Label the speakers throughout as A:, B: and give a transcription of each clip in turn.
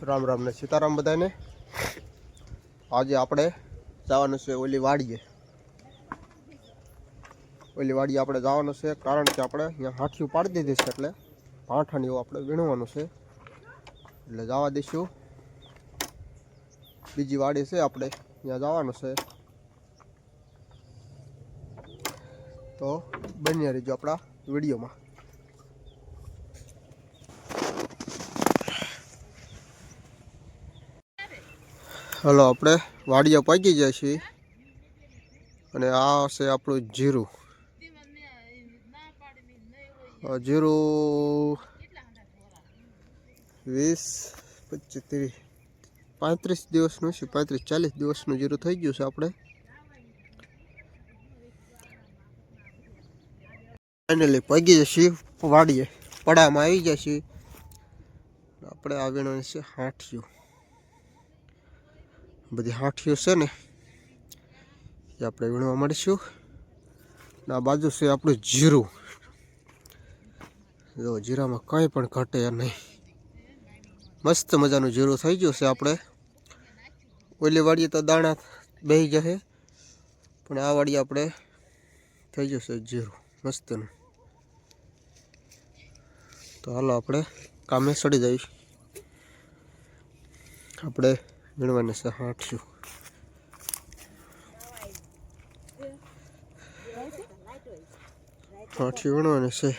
A: રામ રામ ને સીતારામ બધાને। આજે આપણે જવાનું છે ઓલી વાડીએ આપણે જવાનું છે, કારણ કે આપણે અહીંયા હાથીઓ પાડી દીધી છે, એટલે ભાંઠાની એવું આપણે વીણવાનું છે, એટલે જવા દઈશું। બીજી વાડી છે આપણે ત્યાં જવાનું છે, તો બન્યા રહીજો આપણા વિડીયોમાં। હલો, આપણે વાડિયા પાકી જાય છે અને આ છે આપણું જીરું। જીરું 20, 25, 35 દિવસનું છે, 35-40 દિવસનું જીરું થઈ ગયું છે। આપણે ફાઇનલી પાકી જશે વાડીએ, પડામાં આવી જશે। આપણે આવીને છે હાંઠિયું, બધી હાંઠિયું છે ને એ આપણે વીણવા મળીશું। આ બાજુ છે આપણું જીરું, જો જીરામાં કંઈ પણ ઘટે નહીં, મસ્ત મજાનું જીરું થઈ ગયું છે। આપણે ઓલી વાડીએ તો દાણા બેસી જશે, પણ આ વાડીએ આપણે થઈ જશે જીરું મસ્તનું। તો હાલો આપણે કામે સડી જઈશ। આપણે વીણવાને છે હાંઠિયું, વીણવાને છે।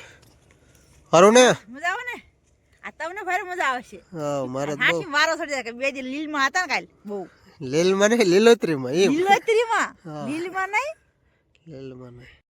A: સારું ને,
B: મજા આવે ને? આ તમને ભારે મજા આવશે।
A: હા, મારે
B: હાથી મારો સડી જાય કે બે દી લીલમાં હતા ને કાલ બહુ
A: લીલમાં નહીં, લીલોતરીમાં, એમ
B: લીલોતરીમાં, લીલમાં નહીં,
A: લીલમાં નહીં।